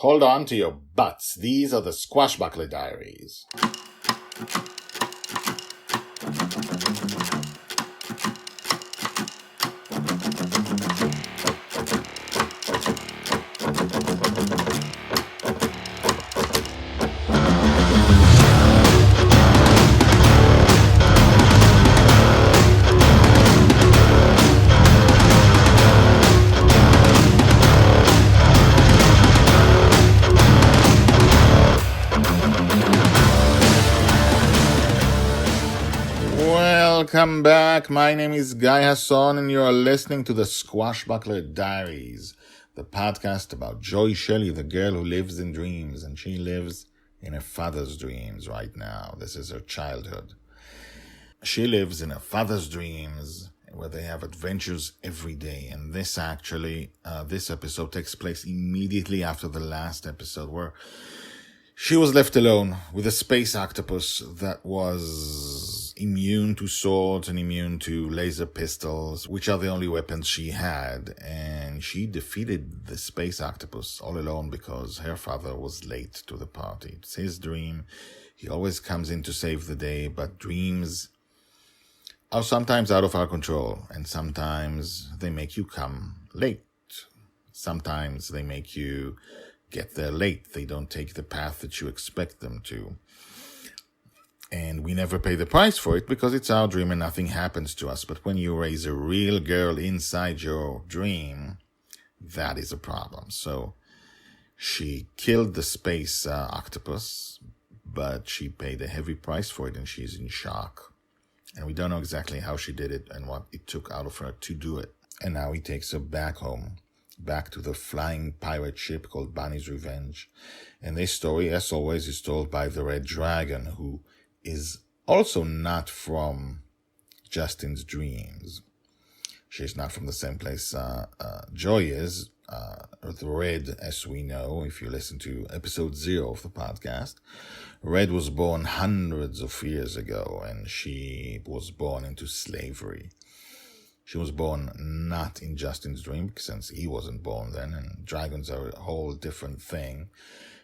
Hold on to your butts. These are the Squashbuckler Diaries. Welcome back. My name is Guy Hasson, and you are listening to the Squashbuckler Diaries, the podcast about Joy Shelley, the girl who lives in dreams, and she lives in her father's dreams right now. This is her childhood. She lives in her father's dreams, where they have adventures every day. And this episode takes place immediately after the last episode, where she was left alone with a space octopus that was immune to swords and immune to laser pistols, which are the only weapons she had. And she defeated the space octopus all alone because her father was late to the party. It's his dream. He always comes in to save the day, but dreams are sometimes out of our control, and sometimes they make you come late. Sometimes they make you get there late. They don't take the path that you expect them to. And we never pay the price for it because it's our dream and nothing happens to us. But when you raise a real girl inside your dream, that is a problem. So she killed the space octopus, but she paid a heavy price for it, and she's in shock. And we don't know exactly how she did it and what it took out of her to do it. And now he takes her back home, back to the flying pirate ship called Bonny's Revenge. And this story, as always, is told by the Red Dragon, who is also not from Justin's dreams. She's not from the same place Joy is. The Red, as we know, if you listen to episode 0 of the podcast, Red was born hundreds of years ago, and she was born into slavery. She was born not in Justin's dream, since he wasn't born then, and dragons are a whole different thing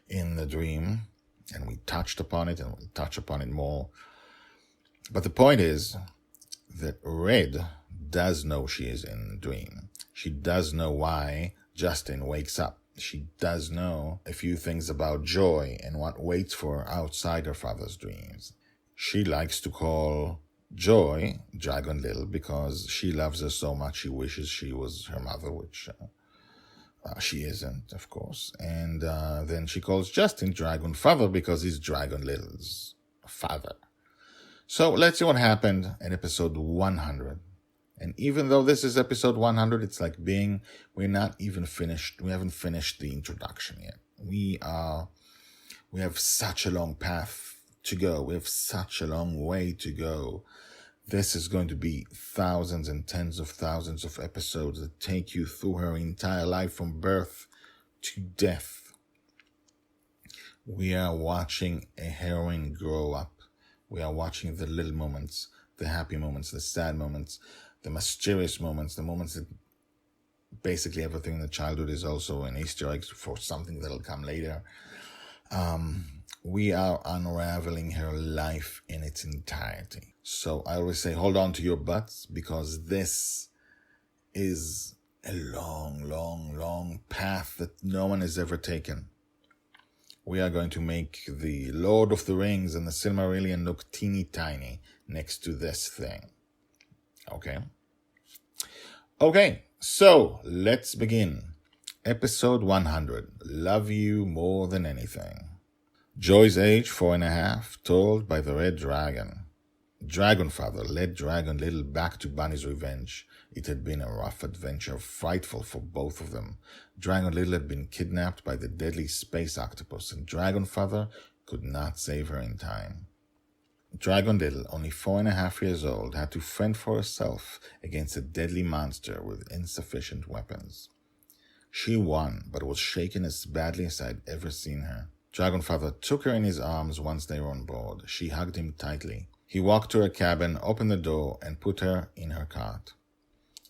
in the dream, and we touched upon it, and we'll touch upon it more. But the point is that Red does know she is in the dream. She does know why Justin wakes up. She does know a few things about Joy and what waits for her outside her father's dreams. She likes to call Joy Dragon Little because she loves her so much she wishes she was her mother, which she isn't, of course. And then she calls Justin Dragon Father because he's Dragon Little's father. So let's see what happened in episode 100. And even though this is episode 100, it's like we're not even finished. We haven't finished the introduction yet. We have such a long path to go. We have such a long way to go. This is going to be thousands and tens of thousands of episodes that take you through her entire life from birth to death. We are watching a heroine grow up. We are watching the little moments, the happy moments, the sad moments, the mysterious moments, the moments that basically everything in the childhood is also an Easter egg for something that'll come later. We are unraveling her life in its entirety. So I always say, hold on to your butts, because this is a long, long, long path that no one has ever taken. We are going to make the Lord of the Rings and the Silmarillion look teeny tiny next to this thing. Okay, so let's begin. Episode 100, Love You More Than Anything. Joy's age, 4.5, told by the Red Dragon. Dragonfather led Dragon Little back to Bonny's Revenge. It had been a rough adventure, frightful for both of them. Dragon Little had been kidnapped by the deadly space octopus, and Dragonfather could not save her in time. Dragon Little, only 4.5 years old, had to fend for herself against a deadly monster with insufficient weapons. She won, but was shaken as badly as I had ever seen her. Dragonfather took her in his arms once they were on board. She hugged him tightly. He walked to her cabin, opened the door, and put her in her cot.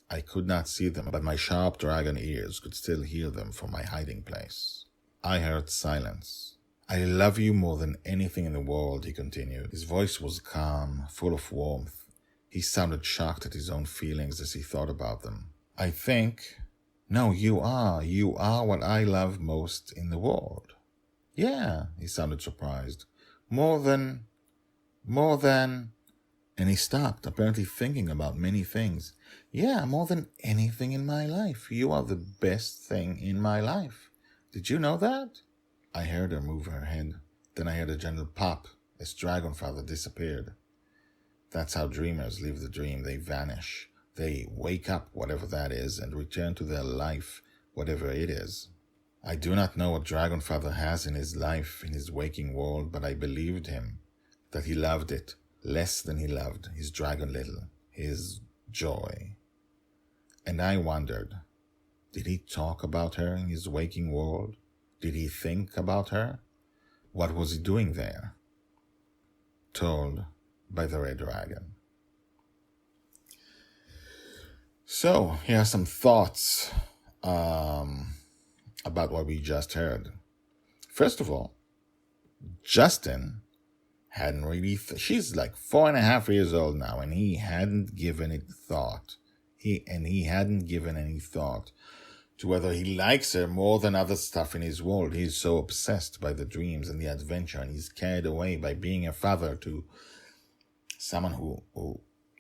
I could not see them, but my sharp dragon ears could still hear them from my hiding place. I heard silence. I love you more than anything in the world, he continued. His voice was calm, full of warmth. He sounded shocked at his own feelings as he thought about them. I think, no, you are what I love most in the world. Yeah, he sounded surprised. More than, and he stopped, apparently thinking about many things. Yeah, more than anything in my life. You are the best thing in my life. Did you know that? I heard her move her head. Then I heard a gentle pop as Dragonfather disappeared. That's how dreamers live the dream. They vanish. They wake up, whatever that is, and return to their life, whatever it is. I do not know what Dragonfather has in his life, in his waking world, but I believed him, that he loved it less than he loved his Dragon Little, his joy. And I wondered, did he talk about her in his waking world? Did he think about her? What was he doing there? Told by the Red Dragon. So, here are some thoughts about what we just heard. First of all, Justin hadn't really... she's like 4.5 years old now, and he hadn't given it thought. He hadn't given any thought to whether he likes her more than other stuff in his world. He's so obsessed by the dreams and the adventure, and he's carried away by being a father to someone who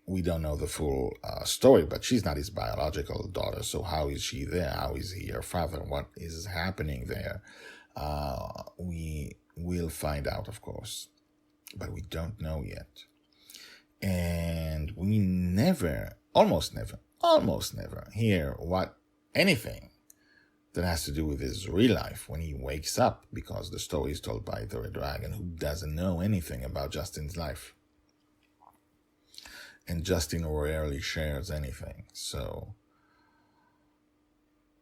we don't know the full story, but she's not his biological daughter, so how is she there? How is he her father? What is happening there? We will find out, of course, but we don't know yet. And we almost never hear anything that has to do with his real life when he wakes up, because the story is told by the Red Dragon, who doesn't know anything about Justin's life. And Justin rarely shares anything. So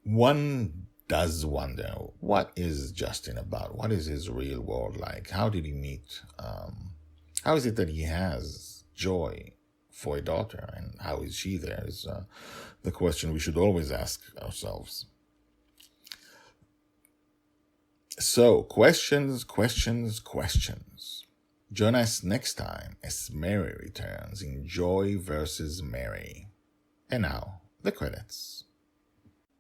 one does wonder, what is Justin about? What is his real world like? How did he meet? How is it that he has joy for a daughter? And how is she there is the question we should always ask ourselves. So, questions. Join us next time as Mary returns in Joy vs. Mary. And now, the credits.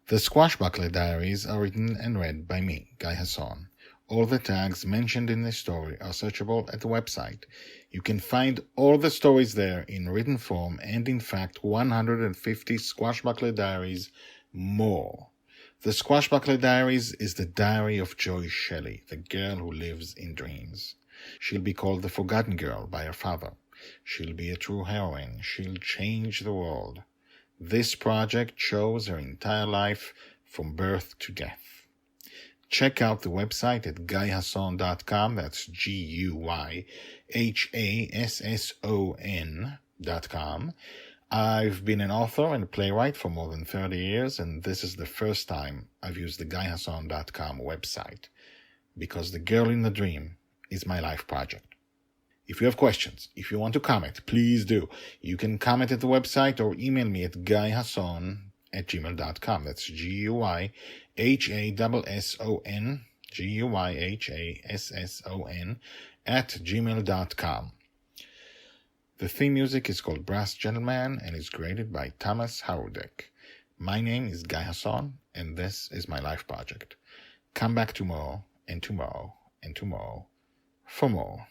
The Squashbuckler Diaries are written and read by me, Guy Hasson. All the tags mentioned in this story are searchable at the website. You can find all the stories there in written form and, in fact, 150 Squashbuckler Diaries more. The Squashbuckler Diaries is the diary of Joy Shelley, the girl who lives in dreams. She'll be called the Forgotten Girl by her father. She'll be a true heroine. She'll change the world. This project shows her entire life from birth to death. Check out the website at guyhasson.com. That's GUYHASSON.com. I've been an author and a playwright for more than 30 years, and this is the first time I've used the guyhasson.com website, because The Girl in the Dream is my life project. If you have questions, if you want to comment, please do. You can comment at the website or email me at guyhasson@gmail.com. That's GUYHASSON, GUYHASSON @gmail.com. The theme music is called Brass Gentleman and is created by Thomas Howardek. My name is Guy Hasson, and this is my life project. Come back tomorrow, and tomorrow, and tomorrow, for more.